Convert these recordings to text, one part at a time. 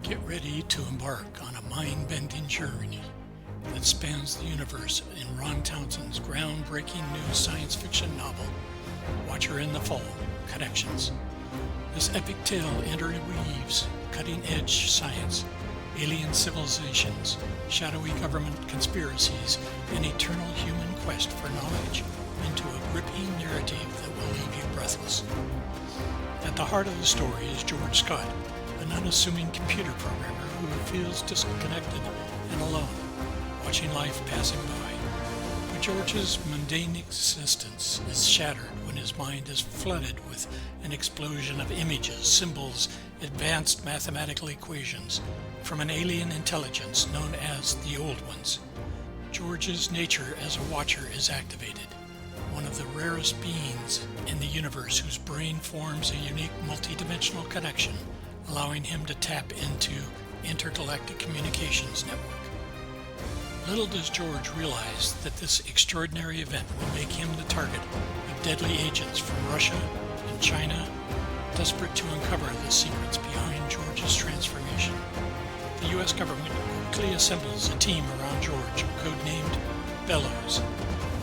Get ready to embark on a mind-bending journey that spans the universe in Ron Townsend's groundbreaking new science fiction novel, Watcher in the Fall: Connections. This epic tale interweaves cutting-edge science, alien civilizations, shadowy government conspiracies, and eternal human quest for knowledge into a gripping narrative that will leave you breathless. At the heart of the story is George Scott, an unassuming computer programmer who feels disconnected and alone, watching life passing by. But George's mundane existence is shattered when his mind is flooded with an explosion of images, symbols, advanced mathematical equations from an alien intelligence known as the Old Ones. George's nature as a watcher is activated, one of the rarest beings in the universe whose brain forms a unique multidimensional connection, allowing him to tap into intergalactic communications network. Little does George realize that this extraordinary event will make him the target of deadly agents from Russia and China, desperate to uncover the secrets behind George's transformation. The U.S. government quickly assembles a team around George, codenamed Bellows,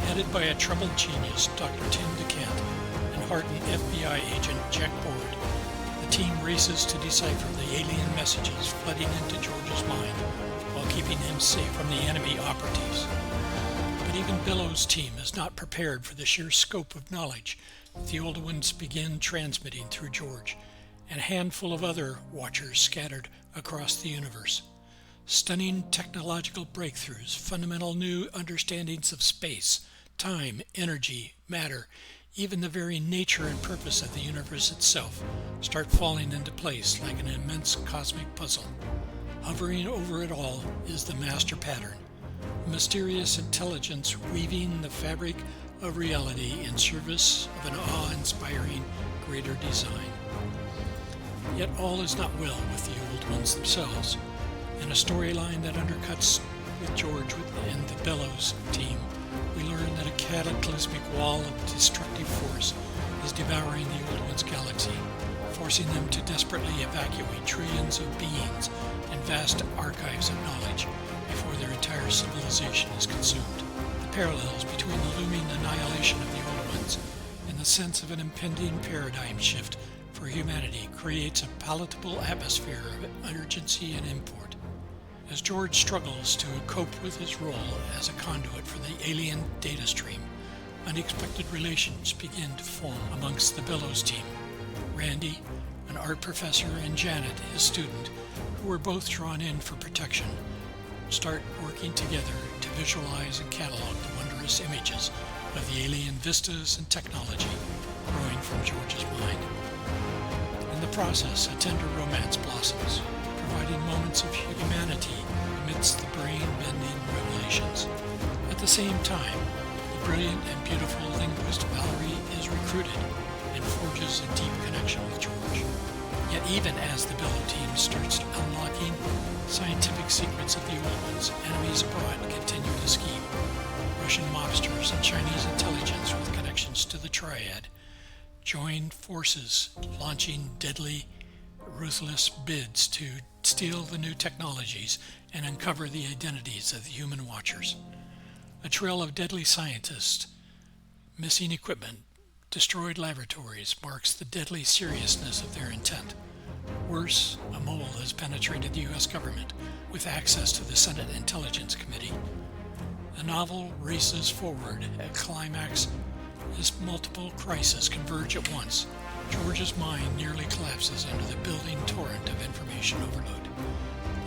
headed by a troubled genius, Dr. Tim Decant, and hardened FBI agent Jack Board. The team races to decipher the alien messages flooding into George's mind while keeping him safe from the enemy operatives. But even Bellows' team is not prepared for the sheer scope of knowledge that the Old Ones begin transmitting through George and a handful of other watchers scattered across the universe. Stunning technological breakthroughs, fundamental new understandings of space, time, energy, matter, even the very nature and purpose of the universe itself start falling into place like an immense cosmic puzzle. Hovering over it all is the master pattern, a mysterious intelligence weaving the fabric of reality in service of an awe-inspiring greater design. Yet all is not well with the Old Ones themselves. In a storyline that undercuts with George and the Bellows team, we learn that a cataclysmic wall of destructive force is devouring the Old Ones galaxy, forcing them to desperately evacuate trillions of beings and vast archives of knowledge before their entire civilization is consumed. The parallels between the looming annihilation of the Old Ones and the sense of an impending paradigm shift for humanity creates a palatable atmosphere of urgency and import. As George struggles to cope with his role as a conduit for the alien data stream, unexpected relations begin to form amongst the Bellows team. Randy, an art professor, and Janet, his student, who were both drawn in for protection, start working together to visualize and catalog the wondrous images of the alien vistas and technology growing from George's mind. In the process, a tender romance blossoms, providing moments of humanity amidst the brain-bending revelations. At the same time, the brilliant and beautiful linguist Valerie is recruited and forges a deep connection with George. Yet even as the Bellow team starts unlocking scientific secrets of the Old Ones, enemies abroad continue to scheme. Russian mobsters and Chinese intelligence with connections to the Triad join forces, launching deadly, ruthless bids to steal the new technologies and uncover the identities of the human watchers. A trail of deadly scientists, missing equipment, destroyed laboratories marks the deadly seriousness of their intent. Worse, a mole has penetrated the U.S. government with access to the Senate Intelligence Committee. The novel races forward at climax as multiple crises converge at once. George's mind nearly collapses under the building torrent of information overload.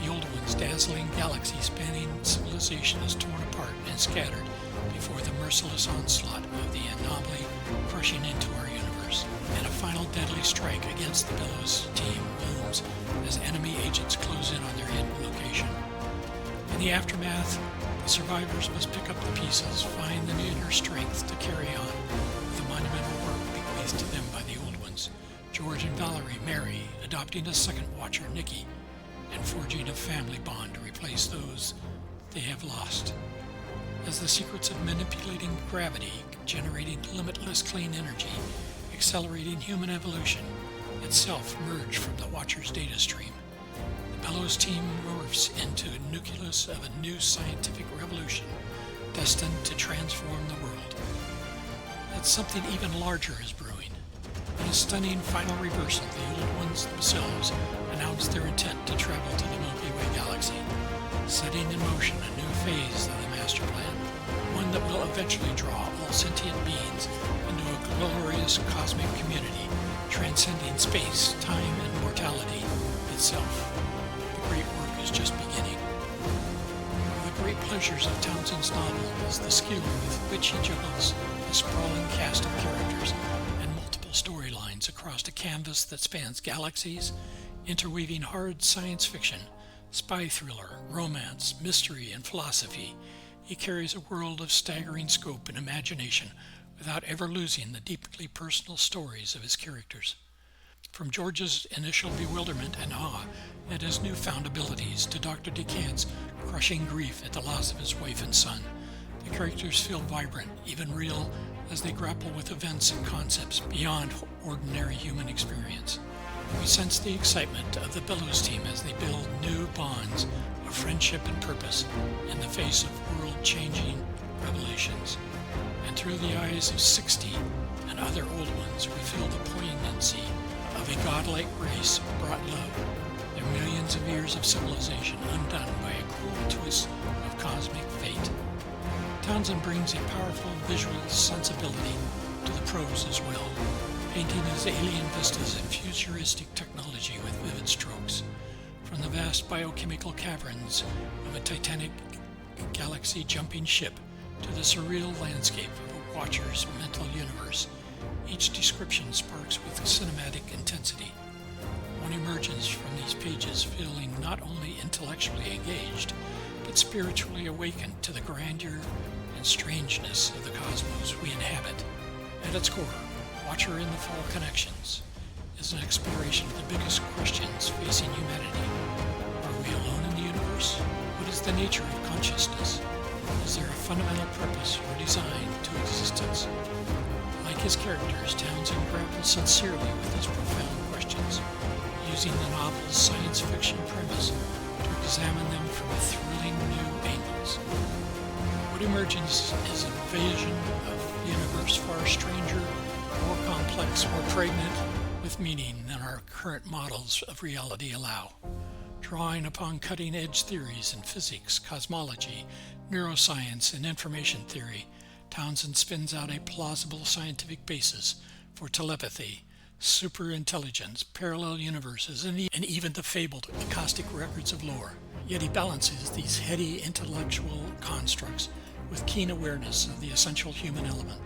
The Old One's dazzling galaxy-spanning civilization is torn apart and scattered before the merciless onslaught of the anomaly crushing into our universe. And a final deadly strike against the Bellows team looms as enemy agents close in on their hidden location. In the aftermath, the survivors must pick up the pieces, find the inner strength to carry on with the monumental work bequeathed to them by the Old Ones. George and Valerie marry, adopting a second watcher, Nikki, and forging a family bond to replace those they have lost. As the secrets of manipulating gravity, generating limitless clean energy, accelerating human evolution itself merge from the Watcher's data stream, The Bellows team morphs into the nucleus of a new scientific revolution destined to transform the world. Yet something even larger is brewing. In a stunning final reversal, the Old Ones themselves announce their intent to travel to the Milky Way galaxy, setting in motion a new phase of the master plan, one that will eventually draw all sentient beings into a glorious cosmic community, transcending space, time, and mortality itself. The great work is just beginning. One of the great pleasures of Townsend's novel is the skill with which he juggles a sprawling cast of characters and multiple storylines across a canvas that spans galaxies, interweaving hard science fiction, spy thriller, romance, mystery, and philosophy. He carries a world of staggering scope and imagination without ever losing the deeply personal stories of his characters. From George's initial bewilderment and awe at his newfound abilities to Dr. Decant's crushing grief at the loss of his wife and son, the characters feel vibrant, even real, as they grapple with events and concepts beyond ordinary human experience. We sense the excitement of the Bellows team as they build new bonds of friendship and purpose in the face of world-changing revelations. And through the eyes of 60 and other Old Ones, we feel the poignancy of a godlike race brought low, their millions of years of civilization undone by a cruel twist of cosmic fate. Townsend brings a powerful visual sensibility to the prose as well, painting his alien vistas and futuristic technology with vivid strokes, from the vast biochemical caverns of a titanic galaxy-jumping ship to the surreal landscape of a watcher's mental universe. Each description sparks with cinematic intensity. One emerges from these pages feeling not only intellectually engaged, but spiritually awakened to the grandeur and strangeness of the cosmos we inhabit. At its core, Watcher in the Fall Connections is an exploration of the biggest questions facing humanity. Are we alone in the universe? What is the nature of consciousness? Is there a fundamental purpose or design to existence? Like his characters, Townsend grapples sincerely with these profound questions, using the novel's science fiction premise to examine them from thrilling new angles. What emerges is a vision of a universe far stranger, more complex, more pregnant with meaning than our current models of reality allow. Drawing upon cutting-edge theories in physics, cosmology, neuroscience, and information theory, Townsend spins out a plausible scientific basis for telepathy, superintelligence, parallel universes, and even the fabled acoustic records of lore. Yet he balances these heady intellectual constructs with keen awareness of the essential human element.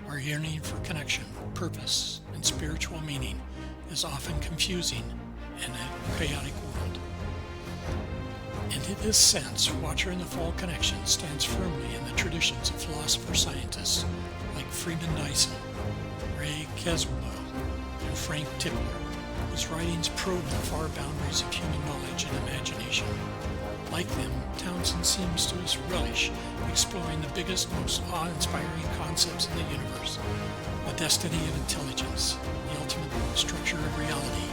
Our yearning for connection, purpose, and spiritual meaning is often confusing in a chaotic world. And in this sense, Watcher in the Fall Connection stands firmly in the traditions of philosopher-scientists like Freeman Dyson, Ray Kurzweil, and Frank Tipler, whose writings probe the far boundaries of human knowledge and imagination. Like them, Townsend seems to relish exploring the biggest, most awe-inspiring concepts in the universe, the destiny of intelligence, the ultimate structure of reality,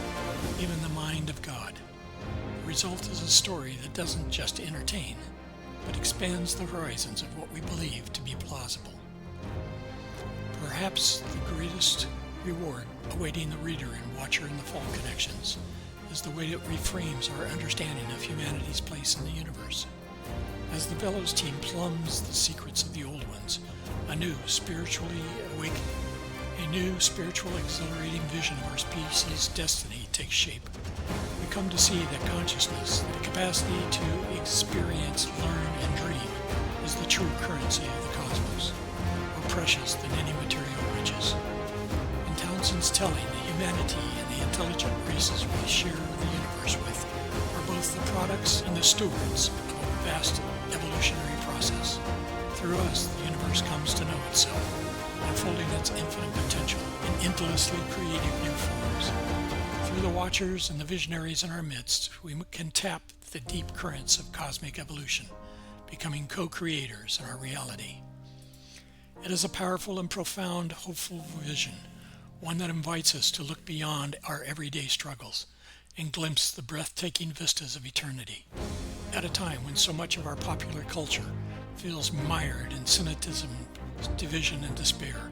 even the mind of God. The result is a story that doesn't just entertain, but expands the horizons of what we believe to be plausible. Perhaps the greatest reward awaiting the reader in Watcher in the Fall Connections is the way it reframes our understanding of humanity's place in the universe. As the Bellows team plumbs the secrets of the Old Ones, a new spiritually exhilarating vision of our species' destiny takes shape. We come to see that consciousness, the capacity to experience, learn, and dream, is the true currency of the cosmos, more precious than any material riches. In Townsend's telling, the humanity and the intelligent races we share the universe with are both the products and the stewards of a vast evolutionary process. Through us, the universe comes to know itself, unfolding its infinite potential in endlessly creative new forms. Through the watchers and the visionaries in our midst, we can tap the deep currents of cosmic evolution, becoming co-creators in our reality. It is a powerful and profound, hopeful vision, one that invites us to look beyond our everyday struggles and glimpse the breathtaking vistas of eternity. At a time when so much of our popular culture feels mired in cynicism, division, and despair,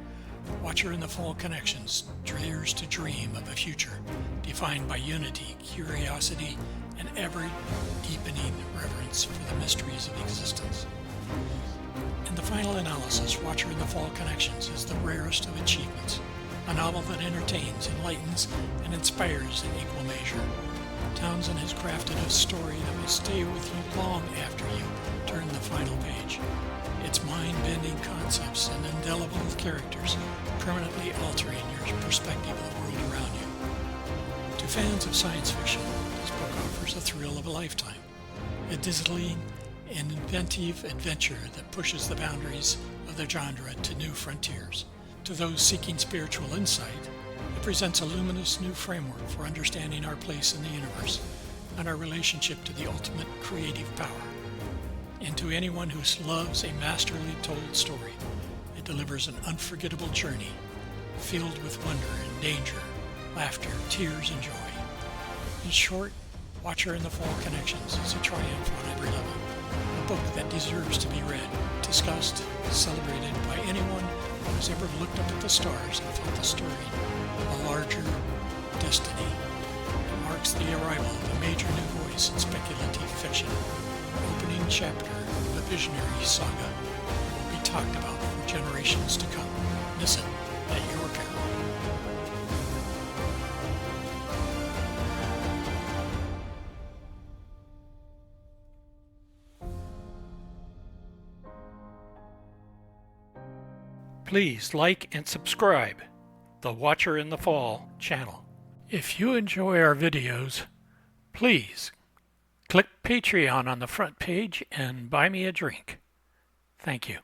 Watcher in the Fall Connections dares to dream of a future defined by unity, curiosity, and ever-deepening reverence for the mysteries of existence. In the final analysis, Watcher in the Fall Connections is the rarest of achievements, a novel that entertains, enlightens, and inspires in equal measure. Townsend has crafted a story that will stay with you long after you turn the final page. Its mind-bending concepts and indelible characters permanently altering your perspective of the world around you. To fans of science fiction, this book offers the thrill of a lifetime, a dazzling and inventive adventure that pushes the boundaries of the genre to new frontiers. To those seeking spiritual insight, it presents a luminous new framework for understanding our place in the universe and our relationship to the ultimate creative power. And to anyone who loves a masterly told story, it delivers an unforgettable journey filled with wonder and danger, laughter, tears, and joy. In short, Watcher in the Fall Connections is a triumph on every level, a book that deserves to be read, discussed, celebrated by anyone who has ever looked up at the stars and felt the stirring of a larger destiny. It marks the arrival of a major new voice in speculative fiction, an opening chapter of a visionary saga that will be talked about for generations to come. Listen at your peril. Please like and subscribe the Watcher in the Fall channel. If you enjoy our videos, please click Patreon on the front page and buy me a drink. Thank you.